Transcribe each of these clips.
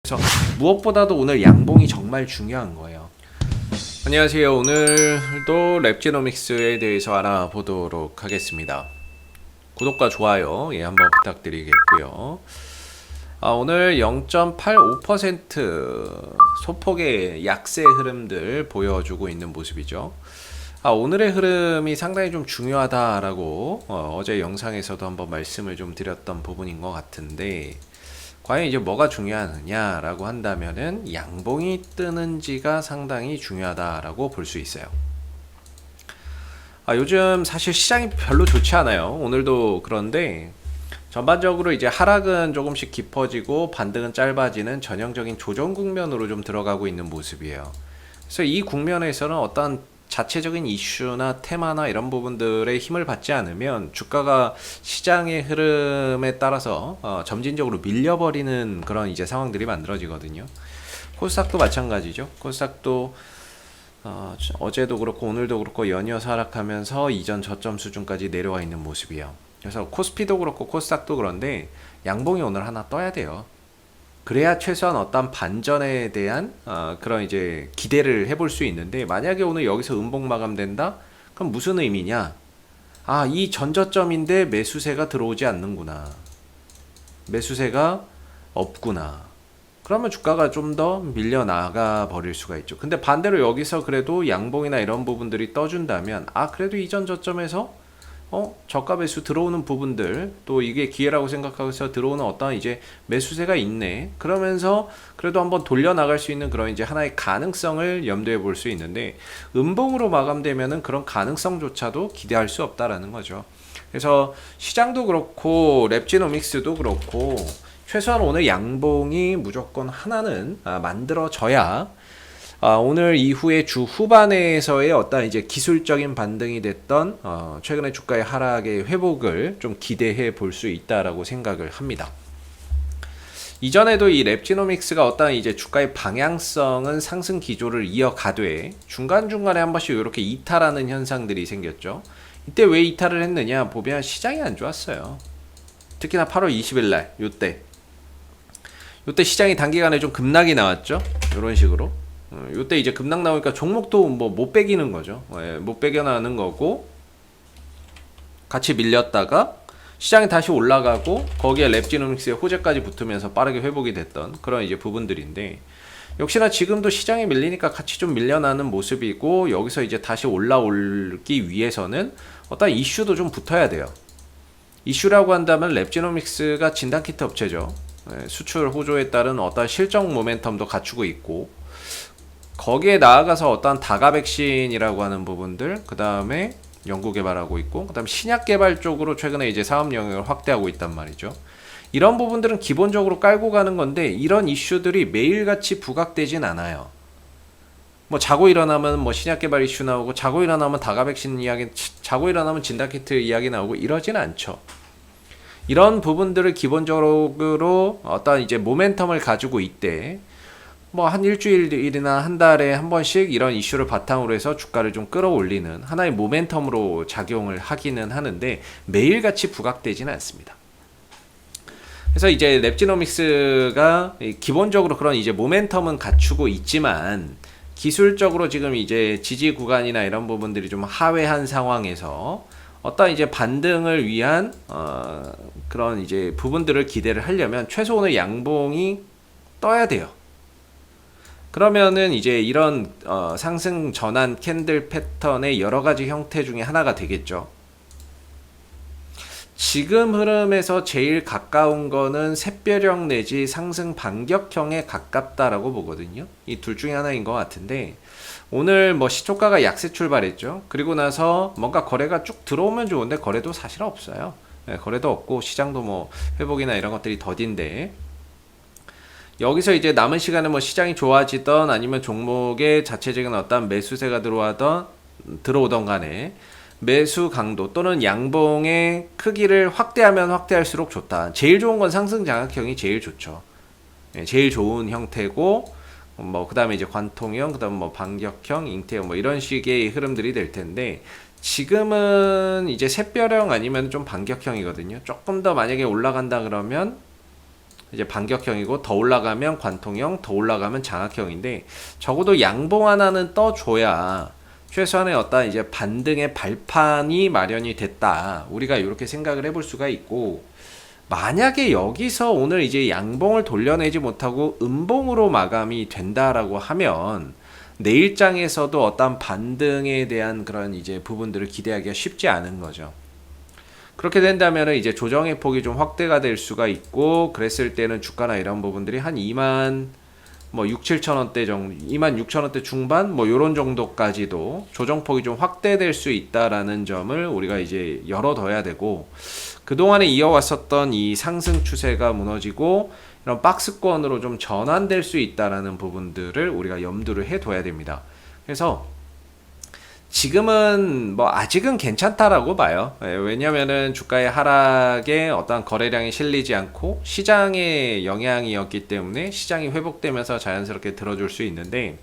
그래서 무엇보다도 오늘 양봉이 정말 중요한 거예요. 안녕하세요. 오늘도 랩지노믹스에 대해서 알아보도록 하겠습니다. 구독과 좋아요 한번 부탁드리겠고요. 오늘 0.85% 소폭의 약세 흐름들 보여주고 있는 모습이죠. 오늘의 흐름이 상당히 좀 중요하다라고 어제 영상에서도 한번 말씀을 좀 드렸던 부분인 것 같은데, 과연 이제 뭐가 중요하느냐라고 한다면은 양봉이 뜨는지가 상당히 중요하다라고 볼 수 있어요. 요즘 사실 시장이 별로 좋지 않아요. 오늘도 그런데 전반적으로 이제 하락은 조금씩 깊어지고 반등은 짧아지는 전형적인 조정 국면으로 좀 들어가고 있는 모습이에요. 그래서 이 국면에서는 어떤 자체적인 이슈나 테마나 이런 부분들의 힘을 받지 않으면 주가가 시장의 흐름에 따라서 점진적으로 밀려버리는 그런 이제 상황들이 만들어지거든요. 코스닥도 마찬가지죠. 코스닥도 어제도 그렇고 오늘도 그렇고 연이어서 하락하면서 이전 저점 수준까지 내려와 있는 모습이에요. 그래서 코스피도 그렇고 코스닥도 그런데 양봉이 오늘 하나 떠야 돼요. 그래야 최소한 어떤 반전에 대한 그런 이제 기대를 해볼 수 있는데, 만약에 오늘 여기서 음봉 마감된다? 그럼 무슨 의미냐? 이 전저점인데 매수세가 들어오지 않는구나. 매수세가 없구나. 그러면 주가가 좀 더 밀려나가 버릴 수가 있죠. 근데 반대로 여기서 그래도 양봉이나 이런 부분들이 떠준다면, 그래도 이전 저점에서 저가 매수 들어오는 부분들, 또 이게 기회라고 생각하고서 들어오는 어떤 이제 매수세가 있네. 그러면서 그래도 한번 돌려 나갈 수 있는 그런 이제 하나의 가능성을 염두에 볼 수 있는데, 음봉으로 마감되면은 그런 가능성조차도 기대할 수 없다라는 거죠. 그래서 시장도 그렇고 랩지노믹스도 그렇고 최소한 오늘 양봉이 무조건 하나는 만들어져야 오늘 이후에 주 후반에서의 어떤 이제 기술적인 반등이 됐던 최근의 주가의 하락의 회복을 좀 기대해 볼 수 있다라고 생각을 합니다. 이전에도 이 랩지노믹스가 어떤 이제 주가의 방향성은 상승 기조를 이어가되 중간중간에 한 번씩 이렇게 이탈하는 현상들이 생겼죠. 이때 왜 이탈을 했느냐 보면 시장이 안 좋았어요. 특히나 8월 20일 날 요때 시장이 단기간에 좀 급락이 나왔죠. 이런 식으로. 요때 이제 급락 나오니까 종목도 뭐 못 빼기는 거죠. 못 빼겨나는 거고, 같이 밀렸다가 시장이 다시 올라가고 거기에 랩지노믹스의 호재까지 붙으면서 빠르게 회복이 됐던 그런 이제 부분들인데, 역시나 지금도 시장이 밀리니까 같이 좀 밀려나는 모습이고, 여기서 이제 다시 올라오기 위해서는 어떤 이슈도 좀 붙어야 돼요. 이슈라고 한다면 랩지노믹스가 진단키트 업체죠. 수출 호조에 따른 어떤 실적 모멘텀도 갖추고 있고, 거기에 나아가서 어떤 다가 백신이라고 하는 부분들, 그 다음에 연구 개발하고 있고, 그 다음에 신약 개발 쪽으로 최근에 이제 사업 영역을 확대하고 있단 말이죠. 이런 부분들은 기본적으로 깔고 가는 건데, 이런 이슈들이 매일같이 부각되진 않아요. 뭐 자고 일어나면 뭐 신약 개발 이슈 나오고, 자고 일어나면 다가 백신 이야기, 자고 일어나면 진단키트 이야기 나오고 이러진 않죠. 이런 부분들을 기본적으로 어떤 이제 모멘텀을 가지고 있대. 뭐 한 일주일이나 한 달에 한 번씩 이런 이슈를 바탕으로 해서 주가를 좀 끌어올리는 하나의 모멘텀으로 작용을 하기는 하는데, 매일같이 부각되지는 않습니다. 그래서 이제 랩지노믹스가 기본적으로 그런 이제 모멘텀은 갖추고 있지만, 기술적으로 지금 이제 지지 구간이나 이런 부분들이 좀 하회한 상황에서 어떤 이제 반등을 위한 그런 이제 부분들을 기대를 하려면 최소 오늘 양봉이 떠야 돼요. 그러면은 이제 이런 상승 전환 캔들 패턴의 여러 가지 형태 중에 하나가 되겠죠. 지금 흐름에서 제일 가까운 거는 샛별형 내지 상승 반격형에 가깝다라고 보거든요. 이 둘 중에 하나인 것 같은데, 오늘 뭐 시초가가 약세 출발했죠. 그리고 나서 뭔가 거래가 쭉 들어오면 좋은데 거래도 사실 없어요. 거래도 없고 시장도 뭐 회복이나 이런 것들이 더딘데, 여기서 이제 남은 시간에 뭐 시장이 좋아지던 아니면 종목의 자체적인 어떤 매수세가 들어오던 간에 매수 강도 또는 양봉의 크기를 확대하면 확대할수록 좋다. 제일 좋은 건 상승 장악형이 제일 좋죠. 제일 좋은 형태고, 뭐 그다음에 이제 관통형, 그다음 뭐 반격형, 잉태형 뭐 이런 식의 흐름들이 될 텐데, 지금은 이제 샛별형 아니면 좀 반격형이거든요. 조금 더 만약에 올라간다 그러면 이제 반격형이고, 더 올라가면 관통형, 더 올라가면 장악형인데, 적어도 양봉 하나는 떠줘야 최소한의 어떤 이제 반등의 발판이 마련이 됐다. 우리가 이렇게 생각을 해볼 수가 있고, 만약에 여기서 오늘 이제 양봉을 돌려내지 못하고 음봉으로 마감이 된다라고 하면, 내일장에서도 어떤 반등에 대한 그런 이제 부분들을 기대하기가 쉽지 않은 거죠. 그렇게 된다면 이제 조정의 폭이 좀 확대가 될 수가 있고, 그랬을 때는 주가나 이런 부분들이 한 2만 뭐 6, 7천 원대 정도, 2만 6천 원대 중반 뭐 요런 정도까지도 조정폭이 좀 확대될 수 있다라는 점을 우리가 이제 열어둬야 되고, 그동안에 이어왔었던 이 상승 추세가 무너지고 이런 박스권으로 좀 전환될 수 있다라는 부분들을 우리가 염두를 해둬야 됩니다. 그래서 지금은 뭐 아직은 괜찮다라고 봐요. 왜냐면은 주가의 하락에 어떤 거래량이 실리지 않고 시장의 영향이었기 때문에 시장이 회복되면서 자연스럽게 들어줄 수 있는데,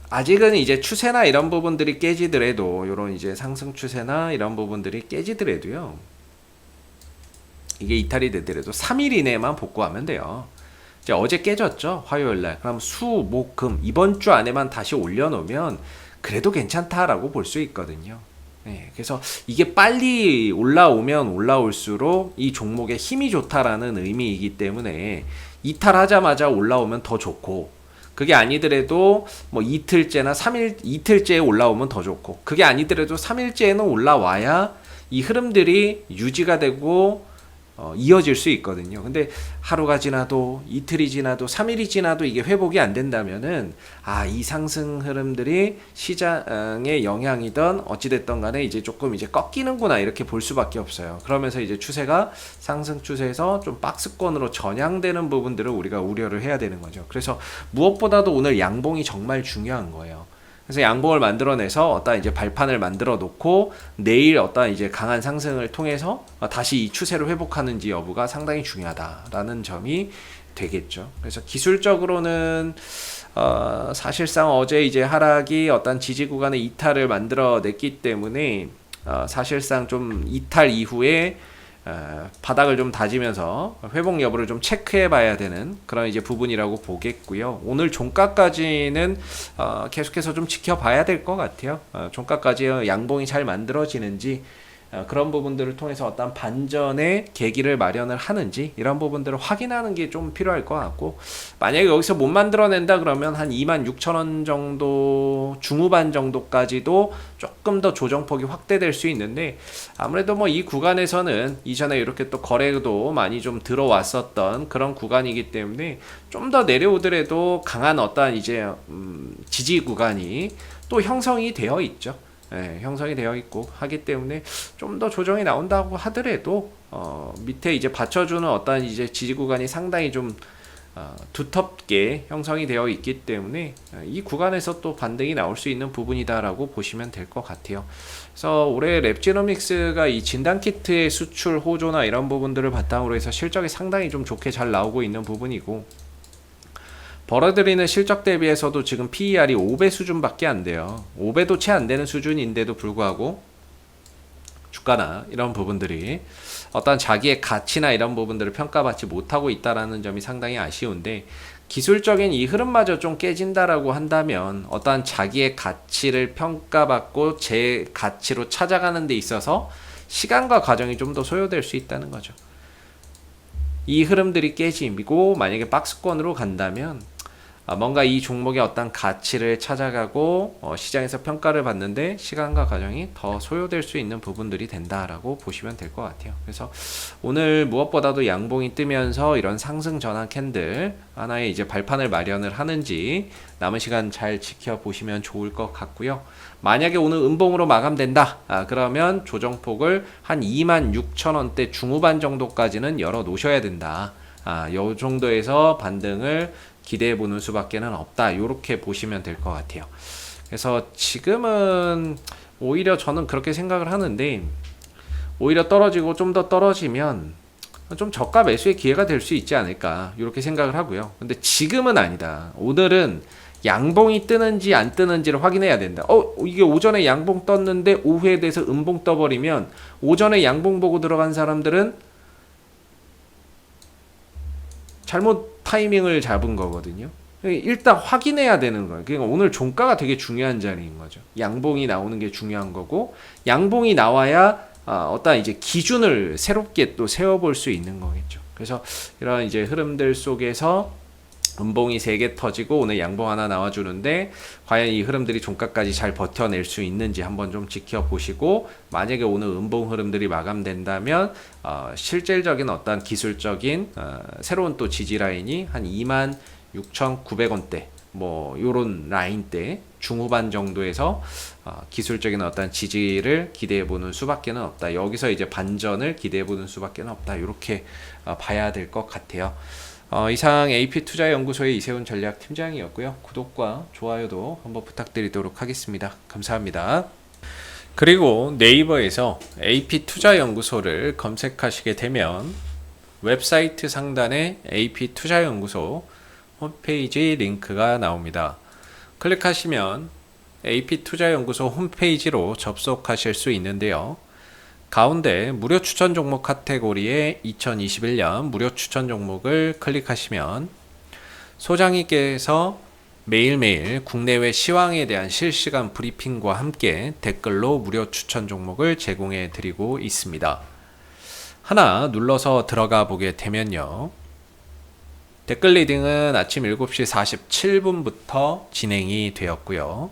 아직은 이제 추세나 이런 부분들이 깨지더라도, 요런 이제 상승 추세나 이런 부분들이 깨지더라도요, 이게 이탈이 되더라도 3일 이내만 복구하면 돼요. 이제 어제 깨졌죠, 화요일날. 그럼 수, 목, 금 이번 주 안에만 다시 올려놓으면 그래도 괜찮다라고 볼 수 있거든요. 네, 그래서 이게 빨리 올라오면 올라올수록 이 종목에 힘이 좋다라는 의미이기 때문에 이탈하자마자 올라오면 더 좋고, 그게 아니더라도 뭐 이틀째나 3일, 이틀째에 올라오면 더 좋고, 그게 아니더라도 3일째에는 올라와야 이 흐름들이 유지가 되고 이어질 수 있거든요. 근데 하루가 지나도 이틀이 지나도 3일이 지나도 이게 회복이 안 된다면은, 이 상승 흐름들이 시장의 영향이든 어찌됐든 간에 이제 조금 이제 꺾이는구나, 이렇게 볼 수밖에 없어요. 그러면서 이제 추세가 상승 추세에서 좀 박스권으로 전향되는 부분들을 우리가 우려를 해야 되는 거죠. 그래서 무엇보다도 오늘 양봉이 정말 중요한 거예요. 그래서 양봉을 만들어내서 어떤 이제 발판을 만들어 놓고 내일 어떤 이제 강한 상승을 통해서 다시 이 추세를 회복하는지 여부가 상당히 중요하다라는 점이 되겠죠. 그래서 기술적으로는 사실상 어제 이제 하락이 어떤 지지 구간의 이탈을 만들어 냈기 때문에 사실상 좀 이탈 이후에 바닥을 좀 다지면서 회복 여부를 좀 체크해 봐야 되는 그런 이제 부분이라고 보겠고요. 오늘 종가까지는 계속해서 좀 지켜봐야 될 것 같아요. 종가까지 양봉이 잘 만들어지는지, 그런 부분들을 통해서 어떤 반전의 계기를 마련을 하는지, 이런 부분들을 확인하는 게 좀 필요할 것 같고, 만약에 여기서 못 만들어낸다 그러면 한 26,000원 정도 중후반 정도까지도 조금 더 조정폭이 확대될 수 있는데, 아무래도 뭐 이 구간에서는 이전에 이렇게 또 거래도 많이 좀 들어왔었던 그런 구간이기 때문에 좀 더 내려오더라도 강한 어떤 이제 지지 구간이 또 형성이 되어 있죠. 네, 형성이 되어 있고 하기 때문에 좀 더 조정이 나온다고 하더라도 밑에 이제 받쳐주는 어떤 이제 지지 구간이 상당히 좀 두텁게 형성이 되어 있기 때문에 이 구간에서 또 반등이 나올 수 있는 부분이다라고 보시면 될 것 같아요. 그래서 올해 랩지노믹스가 이 진단키트의 수출 호조나 이런 부분들을 바탕으로 해서 실적이 상당히 좀 좋게 잘 나오고 있는 부분이고, 벌어들이는 실적 대비해서도 지금 PER이 5배 수준밖에 안 돼요. 5배도 채 안 되는 수준인데도 불구하고 주가나 이런 부분들이 어떤 자기의 가치나 이런 부분들을 평가받지 못하고 있다라는 점이 상당히 아쉬운데, 기술적인 이 흐름마저 좀 깨진다라고 한다면 어떤 자기의 가치를 평가받고 제 가치로 찾아가는 데 있어서 시간과 과정이 좀 더 소요될 수 있다는 거죠. 이 흐름들이 깨지고 만약에 박스권으로 간다면 뭔가 이 종목의 어떤 가치를 찾아가고 시장에서 평가를 받는데 시간과 과정이 더 소요될 수 있는 부분들이 된다라고 보시면 될 것 같아요. 그래서 오늘 무엇보다도 양봉이 뜨면서 이런 상승 전환 캔들 하나의 이제 발판을 마련을 하는지 남은 시간 잘 지켜보시면 좋을 것 같고요. 만약에 오늘 음봉으로 마감된다, 그러면 조정폭을 한 26,000원대 중후반 정도까지는 열어 놓으셔야 된다. 요 정도에서 반등을 기대해 보는 수밖에는 없다. 이렇게 보시면 될 것 같아요. 그래서 지금은 오히려 저는 그렇게 생각을 하는데, 오히려 떨어지고 좀 더 떨어지면 좀 저가 매수의 기회가 될 수 있지 않을까, 이렇게 생각을 하고요. 근데 지금은 아니다. 오늘은 양봉이 뜨는지 안 뜨는지를 확인해야 된다. 이게 오전에 양봉 떴는데 오후에 돼서 음봉 떠버리면 오전에 양봉 보고 들어간 사람들은 잘못 타이밍을 잡은 거거든요. 일단 확인해야 되는 거예요. 그러니까 오늘 종가가 되게 중요한 자리인 거죠. 양봉이 나오는 게 중요한 거고, 양봉이 나와야 어떤 이제 기준을 새롭게 또 세워볼 수 있는 거겠죠. 그래서 이런 이제 흐름들 속에서 음봉이 3개 터지고 오늘 양봉 하나 나와주는데 과연 이 흐름들이 종가까지 잘 버텨낼 수 있는지 한번 좀 지켜보시고, 만약에 오늘 음봉 흐름들이 마감된다면 실질적인 어떤 기술적인 새로운 또 지지 라인이 한 26,900원대 뭐 요런 라인대 중후반 정도에서 기술적인 어떤 지지를 기대해 보는 수밖에는 없다. 여기서 이제 반전을 기대해 보는 수밖에는 없다. 이렇게 봐야 될 것 같아요. 이상 AP투자연구소의 이세훈 전략팀장이었고요. 구독과 좋아요도 한번 부탁드리도록 하겠습니다. 감사합니다. 그리고 네이버에서 AP투자연구소를 검색하시게 되면 웹사이트 상단에 AP투자연구소 홈페이지 링크가 나옵니다. 클릭하시면 AP투자연구소 홈페이지로 접속하실 수 있는데요. 가운데 무료 추천 종목 카테고리에 2021년 무료 추천 종목을 클릭하시면 소장님께서 매일매일 국내외 시황에 대한 실시간 브리핑과 함께 댓글로 무료 추천 종목을 제공해 드리고 있습니다. 하나 눌러서 들어가 보게 되면요. 댓글 리딩은 아침 7시 47분부터 진행이 되었고요.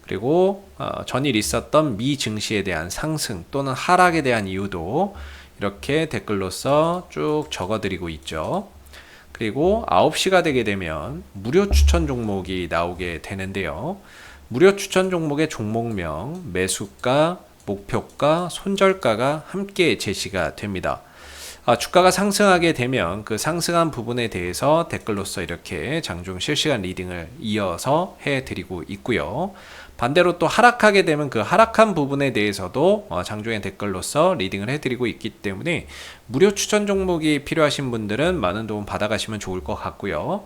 그리고 전일 있었던 미 증시에 대한 상승 또는 하락에 대한 이유도 이렇게 댓글로서 쭉 적어드리고 있죠. 그리고 9시가 되게 되면 무료 추천 종목이 나오게 되는데요. 무료 추천 종목의 종목명, 매수가, 목표가, 손절가가 함께 제시가 됩니다. 주가가 상승하게 되면 그 상승한 부분에 대해서 댓글로서 이렇게 장중 실시간 리딩을 이어서 해드리고 있고요. 반대로 또 하락하게 되면 그 하락한 부분에 대해서도 장중에 댓글로서 리딩을 해드리고 있기 때문에 무료 추천 종목이 필요하신 분들은 많은 도움 받아가시면 좋을 것 같고요.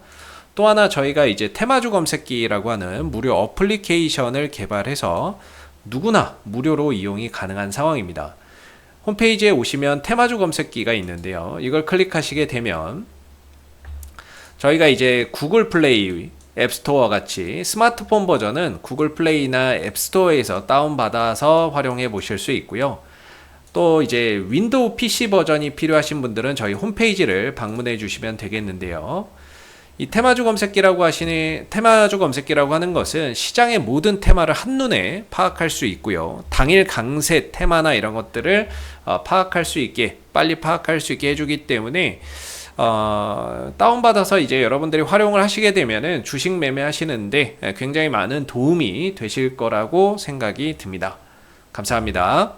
또 하나 저희가 이제 테마주 검색기라고 하는 무료 어플리케이션을 개발해서 누구나 무료로 이용이 가능한 상황입니다. 홈페이지에 오시면 테마주 검색기가 있는데요. 이걸 클릭하시게 되면 저희가 이제 구글 플레이 앱스토어 같이 스마트폰 버전은 구글 플레이나 앱스토어에서 다운받아서 활용해 보실 수 있고요. 또 이제 윈도우 PC 버전이 필요하신 분들은 저희 홈페이지를 방문해 주시면 되겠는데요. 이 테마주 검색기라고 하는 것은 시장의 모든 테마를 한눈에 파악할 수 있고요. 당일 강세 테마나 이런 것들을 파악할 수 있게, 빨리 파악할 수 있게 해주기 때문에 다운받아서 이제 여러분들이 활용을 하시게 되면은 주식 매매하시는데 굉장히 많은 도움이 되실 거라고 생각이 듭니다. 감사합니다.